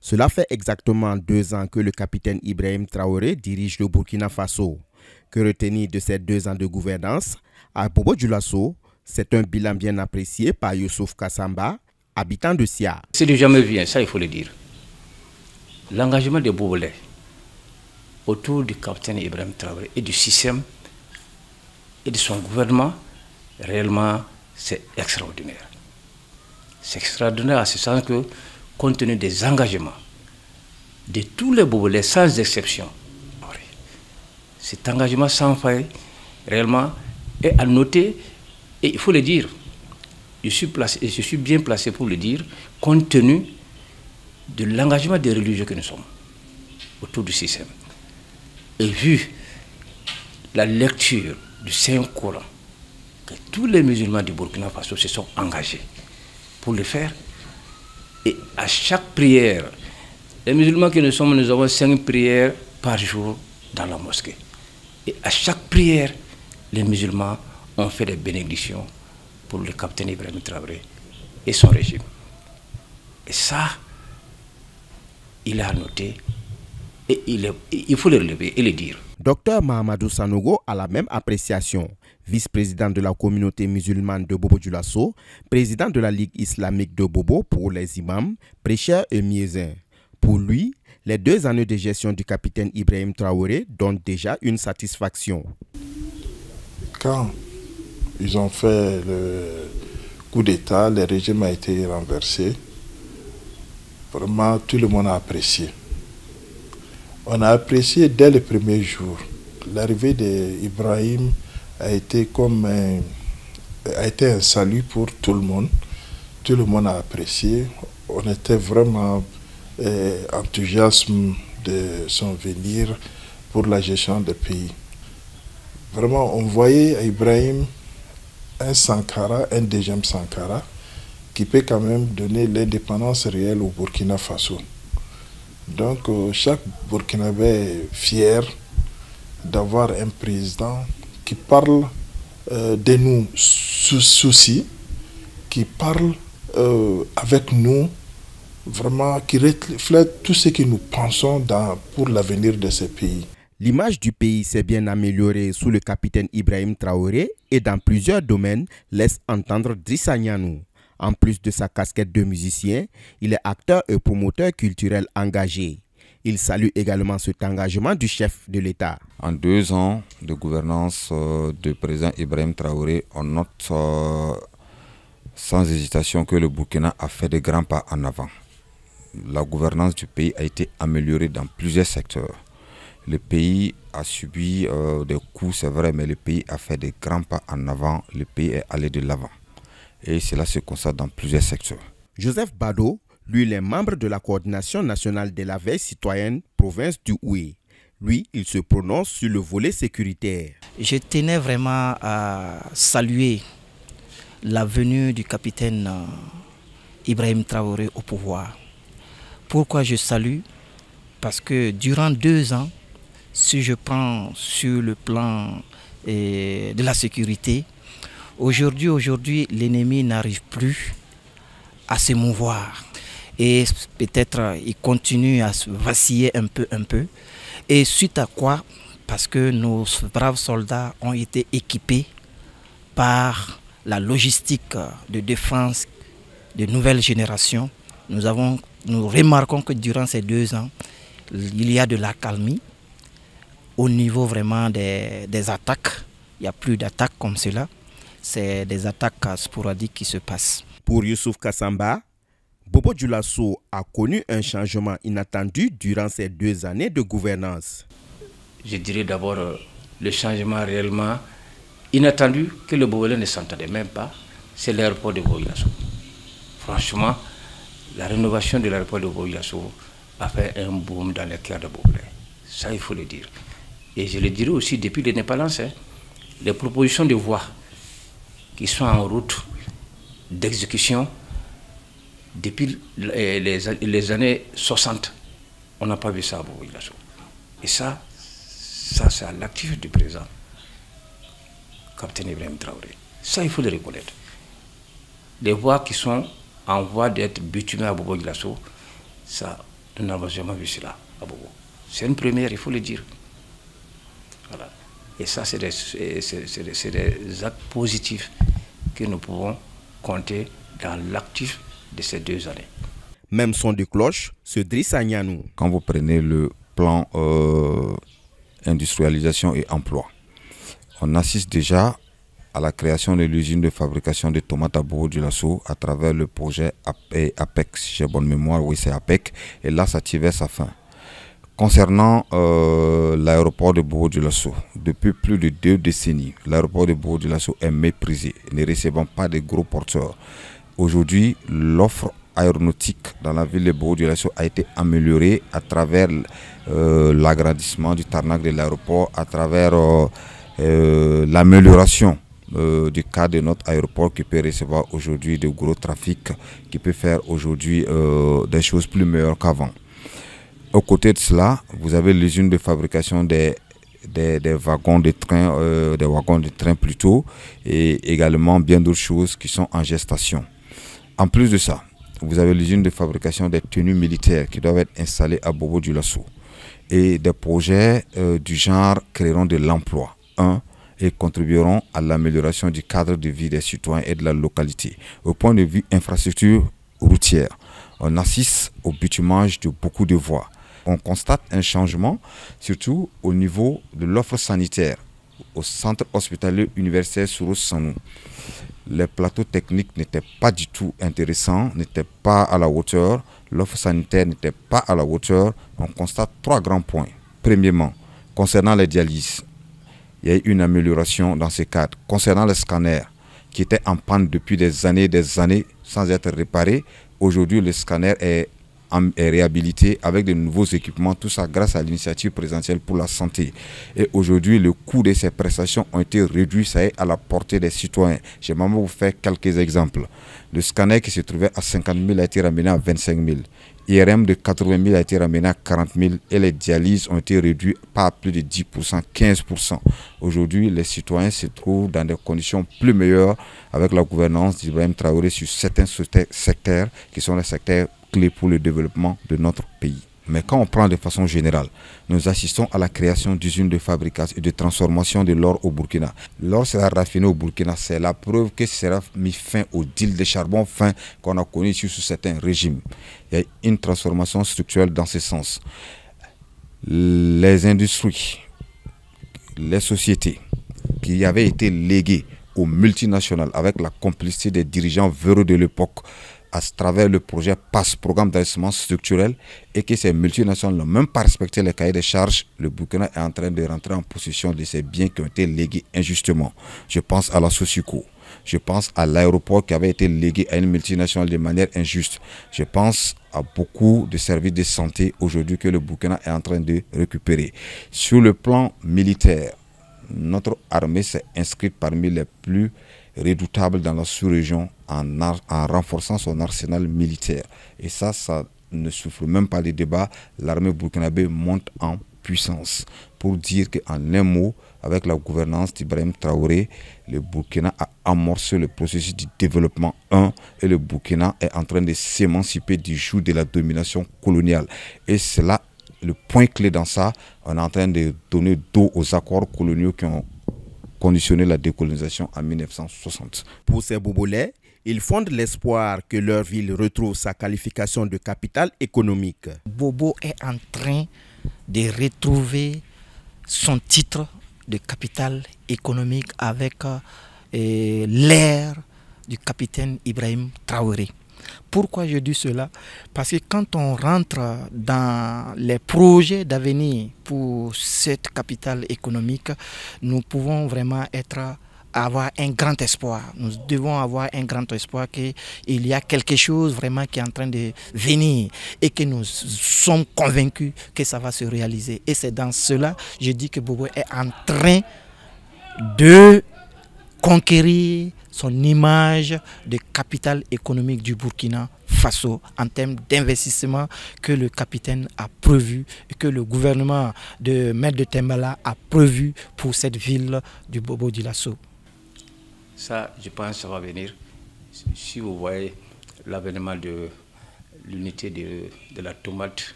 Cela fait exactement 2 ans que le capitaine Ibrahim Traoré dirige le Burkina Faso. Que retenir de ces 2 ans de gouvernance? À Bobo-Dioulasso, c'est un bilan bien apprécié par Youssouf Kassamba, habitant de Sia. C'est du jamais vu, ça il faut le dire. L'engagement des Bobolais autour du capitaine Ibrahim Traoré et du système et de son gouvernement, réellement, c'est extraordinaire. C'est extraordinaire à ce sens que, compte tenu des engagements de tous les Bobolais, sans exception, cet engagement sans faille, réellement, est à noter, et il faut le dire, je suis bien placé pour le dire, compte tenu de l'engagement des religieux que nous sommes autour du système. Et vu la lecture du Saint-Coran, que tous les musulmans du Burkina Faso se sont engagés pour le faire, et à chaque prière, les musulmans que nous sommes, nous avons 5 prières par jour dans la mosquée. Et à chaque prière, les musulmans ont fait des bénédictions pour le capitaine Ibrahim Traoré et son régime. Et ça, il a noté et il faut le relever et le dire. Docteur Mahamadou Sanogo a la même appréciation. Vice-président de la communauté musulmane de Bobo-Dioulasso, président de la Ligue islamique de Bobo pour les imams, prêcheurs et miézins. Pour lui, les 2 années de gestion du capitaine Ibrahim Traoré donnent déjà une satisfaction. Quand ils ont fait le coup d'État, le régime a été renversé. Vraiment, tout le monde a apprécié. On a apprécié dès le premier jour. L'arrivée d'Ibrahim a été un salut pour tout le monde. Tout le monde a apprécié. On était vraiment enthousiasme de son venir pour la gestion du pays. Vraiment, on voyait à Ibrahim un Sankara, un deuxième Sankara, qui peut quand même donner l'indépendance réelle au Burkina Faso. Donc, chaque Burkinabé est fier d'avoir un président qui parle de nos soucis, qui parle avec nous, vraiment, qui reflète tout ce que nous pensons pour l'avenir de ce pays. L'image du pays s'est bien améliorée sous le capitaine Ibrahim Traoré et dans plusieurs domaines, laisse entendre Drissa Nianou. En plus de sa casquette de musicien, il est acteur et promoteur culturel engagé. Il salue également cet engagement du chef de l'État. En 2 ans de gouvernance du président Ibrahim Traoré, on note sans hésitation que le Burkina a fait de grands pas en avant. La gouvernance du pays a été améliorée dans plusieurs secteurs. Le pays a subi des coups, c'est vrai, mais le pays a fait de grands pas en avant. Le pays est allé de l'avant. Et cela se constate dans plusieurs secteurs. Joseph Bado, lui, il est membre de la coordination nationale de la veille citoyenne province du Houé. Lui, il se prononce sur le volet sécuritaire. Je tenais vraiment à saluer la venue du capitaine Ibrahim Traoré au pouvoir. Pourquoi je salue? Parce que durant 2 ans, si je prends sur le plan de la sécurité, aujourd'hui, l'ennemi n'arrive plus à se mouvoir. Et peut-être il continue à se vaciller un peu. Et suite à quoi? Parce que nos braves soldats ont été équipés par la logistique de défense de nouvelle génération. Nous remarquons que durant ces 2 ans, il y a de l'accalmie au niveau vraiment des attaques. Il n'y a plus d'attaques comme cela. C'est des attaques sporadiques qui se passent. Pour Youssouf Kassamba, Bobo-Dioulasso a connu un changement inattendu durant ces 2 années de gouvernance. Je dirais d'abord le changement réellement inattendu que le Bobolais ne s'entendait même pas, c'est l'aéroport de Bobo-Dioulasso. Franchement, la rénovation de l'aéroport de Bobo-Dioulasso a fait un boom dans les cœurs de Bobolais. Ça, il faut le dire. Et je le dirais aussi depuis l'indépendance, les propositions de voies qui sont en route d'exécution depuis les années 60, on n'a pas vu ça à Bobo-Dioulasso. Et ça c'est à l'actif du président, capitaine Ibrahim Traoré. Ça, il faut le reconnaître. Les voies qui sont en voie d'être bitumées à Bobo-Dioulasso, ça, Nous n'avons jamais vu cela à Bobo. C'est une première, il faut le dire. Voilà. Et ça, c'est des actes positifs que nous pouvons compter dans l'actif de ces 2 années. Même son de cloche, ce Drissa Nianou. Quand vous prenez le plan industrialisation et emploi, on assiste déjà à la création de l'usine de fabrication de tomates à Bobo-Dioulasso à travers le projet APEC, si j'ai bonne mémoire, oui c'est APEC, et là ça tire vers sa fin. Concernant l'aéroport de Bobo-Dioulasso, depuis plus de 2 décennies, l'aéroport de Bobo-Dioulasso est méprisé, ne recevant pas de gros porteurs. Aujourd'hui, l'offre aéronautique dans la ville de Bobo-Dioulasso a été améliorée à travers l'agrandissement du tarmac de l'aéroport, à travers l'amélioration du cas de notre aéroport qui peut recevoir aujourd'hui de gros trafics, qui peut faire aujourd'hui des choses plus meilleures qu'avant. Au côté de cela, vous avez l'usine de fabrication des wagons de train, plutôt, et également bien d'autres choses qui sont en gestation. En plus de ça, vous avez l'usine de fabrication des tenues militaires qui doivent être installées à Bobo-Dioulasso. Et des projets du genre créeront de l'emploi. Et contribueront à l'amélioration du cadre de vie des citoyens et de la localité. Au point de vue infrastructure routière, on assiste au bitumage de beaucoup de voies. On constate un changement, surtout au niveau de l'offre sanitaire, au centre hospitalier universitaire Souros Sanou. Les plateaux techniques n'étaient pas du tout intéressants, n'étaient pas à la hauteur. L'offre sanitaire n'était pas à la hauteur. On constate 3 grands points. Premièrement, concernant les dialyses, il y a eu une amélioration dans ces cadres. Concernant les scanners, qui étaient en panne depuis des années sans être réparés, aujourd'hui le scanner est réhabilité avec de nouveaux équipements, tout ça grâce à l'initiative présidentielle pour la santé. Et aujourd'hui, le coût de ces prestations ont été réduits, ça est à la portée des citoyens. Je vais même vous faire quelques exemples. Le scanner qui se trouvait à 50 000 a été ramené à 25 000. IRM de 80 000 a été ramené à 40 000 et les dialyses ont été réduites par plus de 10%, 15%. Aujourd'hui, les citoyens se trouvent dans des conditions plus meilleures avec la gouvernance d'Ibrahim Traoré sur certains secteurs qui sont les secteurs clés pour le développement de notre pays. Mais quand on prend de façon générale, nous assistons à la création d'usines de fabrication et de transformation de l'or au Burkina. L'or sera raffiné au Burkina, c'est la preuve que sera mis fin au deal de charbon fin qu'on a connu ici sous certains régimes. Il y a une transformation structurelle dans ce sens. Les industries, les sociétés qui avaient été léguées aux multinationales avec la complicité des dirigeants véreux de l'époque, à travers le projet PASS, programme d'investissement structurel, et que ces multinationales n'ont même pas respecté les cahiers de charges, le Burkina est en train de rentrer en possession de ces biens qui ont été légués injustement. Je pense à la Socico, je pense à l'aéroport qui avait été légué à une multinationale de manière injuste. Je pense à beaucoup de services de santé aujourd'hui que le Burkina est en train de récupérer. Sur le plan militaire, notre armée s'est inscrite parmi les plus redoutable dans la sous-région en renforçant son arsenal militaire. Et ça ne souffre même pas de débat. L'armée burkinabé monte en puissance. Pour dire qu'en un mot, avec la gouvernance d'Ibrahim Traoré, le Burkina a amorcé le processus du développement 1 et le Burkina est en train de s'émanciper du joug de la domination coloniale. Et c'est là le point clé dans ça. On est en train de donner dos aux accords coloniaux qui ont conditionner la décolonisation en 1960. Pour ces Bobolais, ils fondent l'espoir que leur ville retrouve sa qualification de capitale économique. Bobo est en train de retrouver son titre de capitale économique avec l'ère du capitaine Ibrahim Traoré. Pourquoi je dis cela? Parce que quand on rentre dans les projets d'avenir pour cette capitale économique, nous pouvons vraiment avoir un grand espoir. Nous devons avoir un grand espoir qu'il y a quelque chose vraiment qui est en train de venir et que nous sommes convaincus que ça va se réaliser. Et c'est dans cela, je dis que Bobo est en train de conquérir son image de capitale économique du Burkina Faso en termes d'investissement que le capitaine a prévu et que le gouvernement de Maître de Tembala a prévu pour cette ville du Bobo-Dioulasso. Ça, je pense que ça va venir. Si vous voyez l'avènement de l'unité de la tomate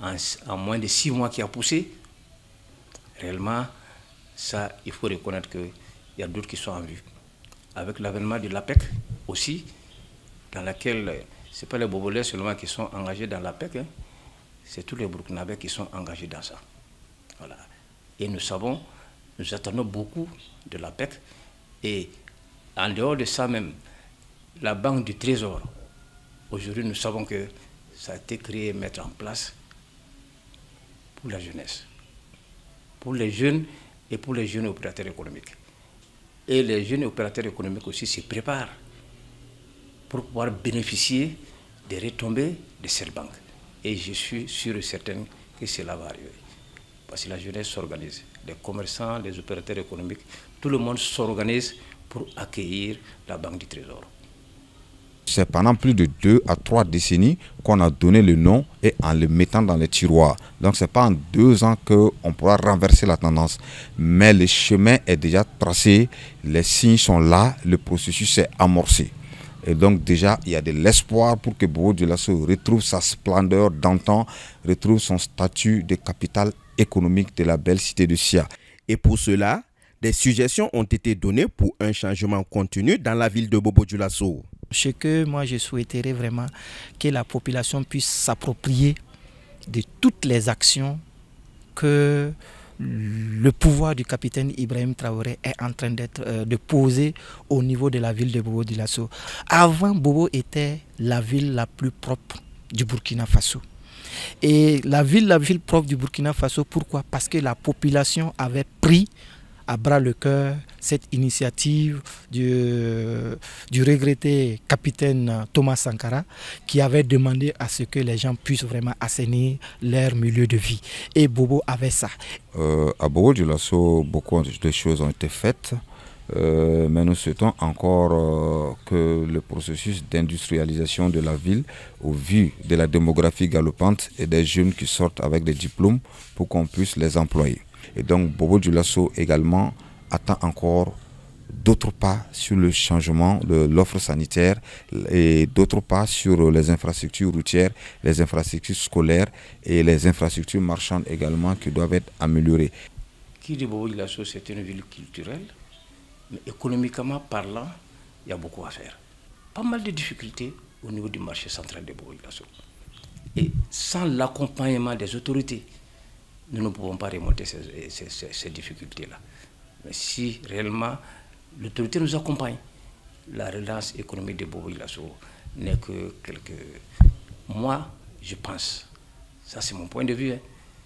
en moins de 6 mois qui a poussé. Réellement, ça, il faut reconnaître qu'il y a d'autres qui sont en vue. Avec l'avènement de l'APEC aussi, dans laquelle ce n'est pas les Bobolais seulement qui sont engagés dans l'APEC, hein, c'est tous les Burkinabés qui sont engagés dans ça. Voilà. Et nous attendons beaucoup de l'APEC. Et en dehors de ça même, la Banque du Trésor, aujourd'hui nous savons que ça a été créé et mis en place pour la jeunesse, pour les jeunes et pour les jeunes opérateurs économiques. Et les jeunes opérateurs économiques aussi se préparent pour pouvoir bénéficier des retombées de cette banque. Et je suis sûr et certain que cela va arriver. Parce que la jeunesse s'organise, les commerçants, les opérateurs économiques, tout le monde s'organise pour accueillir la Banque du Trésor. C'est pendant plus de 2 à 3 décennies qu'on a donné le nom et en le mettant dans les tiroirs. Donc ce n'est pas en 2 ans qu'on pourra renverser la tendance. Mais le chemin est déjà tracé, les signes sont là, le processus est amorcé. Et donc déjà, il y a de l'espoir pour que Bobo Dioulasso retrouve sa splendeur d'antan, retrouve son statut de capitale économique de la belle cité de Sia. Et pour cela, des suggestions ont été données pour un changement continu dans la ville de Bobo Dioulasso. Ce que moi je souhaiterais vraiment que la population puisse s'approprier de toutes les actions que le pouvoir du capitaine Ibrahim Traoré est en train de poser au niveau de la ville de Bobo Dioulasso. Avant, Bobo était la ville la plus propre du Burkina Faso. Et la ville propre du Burkina Faso, pourquoi? Parce que la population avait pris à bras le cœur cette initiative du regretté capitaine Thomas Sankara, qui avait demandé à ce que les gens puissent vraiment assainir leur milieu de vie. Et Bobo avait ça. À Bobo Dioulasso, beaucoup de choses ont été faites, mais nous souhaitons encore que le processus d'industrialisation de la ville, au vu de la démographie galopante et des jeunes qui sortent avec des diplômes, pour qu'on puisse les employer. Et donc Bobo Dioulasso également attend encore d'autres pas sur le changement de l'offre sanitaire et d'autres pas sur les infrastructures routières, les infrastructures scolaires et les infrastructures marchandes également qui doivent être améliorées. Qui dit Bobo Dioulasso, c'est une ville culturelle, mais économiquement parlant, il y a beaucoup à faire. Pas mal de difficultés au niveau du marché central de Bobo Dioulasso. Et sans l'accompagnement des autorités, nous ne pouvons pas remonter ces difficultés-là. Mais si réellement l'autorité nous accompagne, la relance économique de Bobo Dioulasso n'est que quelques mois, je pense. Ça, c'est mon point de vue. Hein.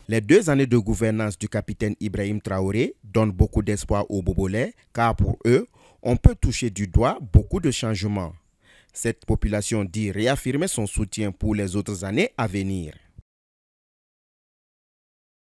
Les 2 années de gouvernance du capitaine Ibrahim Traoré donnent beaucoup d'espoir aux Bobolais, car pour eux, on peut toucher du doigt beaucoup de changements. Cette population dit réaffirmer son soutien pour les autres années à venir.